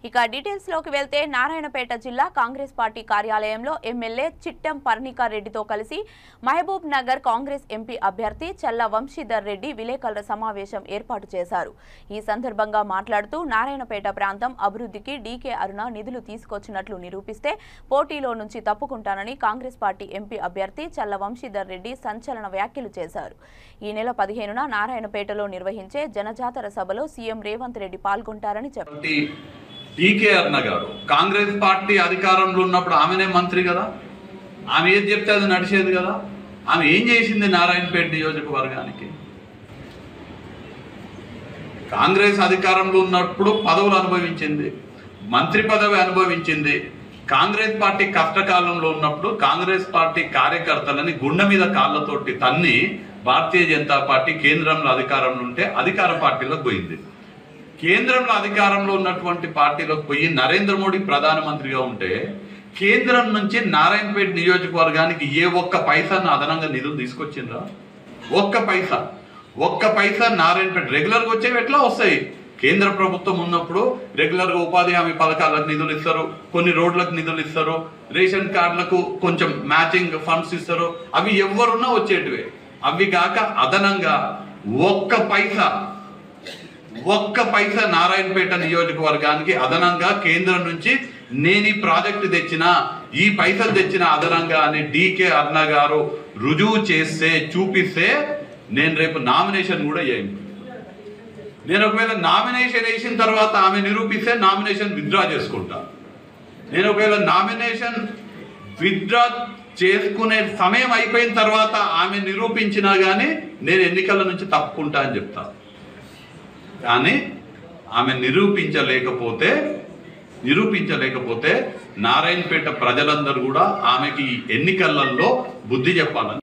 ఇక డీటెయిల్స్ లోకి వెళ్తే నారాయణపేట జిల్లా కాంగ్రెస్ పార్టీ కార్యాలయంలో ఎమ్మెల్యే చిట్టెం పర్ణికా రెడ్డితో కలిసి మహబూబ్ నగర్ కాంగ్రెస్ ఎంపీ అభ్యర్థి చల్ల వంశీధర్ రెడ్డి విలేకరుల సమావేశం ఏర్పాటు చేశారు। ఈ సందర్భంగా మాట్లాడుతూ నారాయణపేట ప్రాంతం అభివృద్ధికి డీకే అరుణ నిధులు తీసుకొచ్చినట్లు నిరూపిస్తే పోటీలో నుంచి తప్పుకుంటానని కాంగ్రెస్ పార్టీ ఎంపీ అభ్యర్థి చల్ల వంశీధర్ రెడ్డి సంచలన వ్యాఖ్యలు చేశారు। ఈ నెల 15న నారాయణపేటలో నిర్వహించే జనజాతర సభలో సీఎం రేవంత్ రెడ్డి పాల్గొంటారని చెప్పారు। డీకే అరుణ గారు కాంగ్రెస్ పార్టీ అధికారంలో ఉన్నప్పుడు ఆమెనే మంత్రి కదా, ఆమె ఏది చెప్తే అది నడిచేది కదా। ఆమె ఏం చేసింది నారాయణపేట నియోజకవర్గానికి? కాంగ్రెస్ అధికారంలో ఉన్నప్పుడు పదవులు అనుభవించింది, మంత్రి పదవి అనుభవించింది। కాంగ్రెస్ పార్టీ కష్టకాలంలో ఉన్నప్పుడు కాంగ్రెస్ పార్టీ కార్యకర్తలని గుండె మీద కాళ్ళతోటి తన్ని భారతీయ జనతా పార్టీ కేంద్రంలో అధికారంలో ఉంటే అధికార పార్టీలోకి పోయింది। కేంద్రంలో అధికారంలో ఉన్నటువంటి పార్టీలోకి పోయి నరేంద్ర మోడీ ప్రధానమంత్రిగా ఉంటే కేంద్రం నుంచి నారాయణపేట నియోజకవర్గానికి ఏ ఒక్క పైసాను అదనంగా నిధులు తీసుకొచ్చిండ్రా? ఒక్క పైసా నారాయణపేట రెగ్యులర్గా వచ్చేవి ఎట్లా వస్తాయి? కేంద్ర ప్రభుత్వం ఉన్నప్పుడు రెగ్యులర్గా ఉపాధి హామీ పథకాలకు నిధులు ఇస్తారు, కొన్ని రోడ్లకు నిధులు ఇస్తారు, రేషన్ కార్డులకు కొంచెం మ్యాచింగ్ ఫండ్స్ ఇస్తారు, అవి ఎవరున్నా వచ్చేటివే। అవి కాక అదనంగా ఒక్క పైసా నారాయణపేట నియోజకవర్గానికి అదనంగా కేంద్రం నుంచి నేను ఈ ప్రాజెక్టు తెచ్చినా, ఈ పైసలు తెచ్చిన అదనంగా అని డీకే అరుణ గారు రుజువు చేస్తే చూపిస్తే నేను రేపు నామినేషన్ కూడా వేయను। నేను ఒకవేళ నామినేషన్ వేసిన తర్వాత ఆమె నిరూపిస్తే నామినేషన్ విత్డ్రా చేసుకుంటా। నేను ఒకవేళ నామినేషన్ విత్డ్రా చేసుకునే సమయం అయిపోయిన తర్వాత ఆమె నిరూపించినా కానీ నేను ఎన్నికల నుంచి తప్పుకుంటా అని చెప్తా। కానీ ఆమె నిరూపించలేకపోతే నారాయణపేట ప్రజలందరూ కూడా ఆమెకి ఎన్నికలలో బుద్ధి చెప్పాలని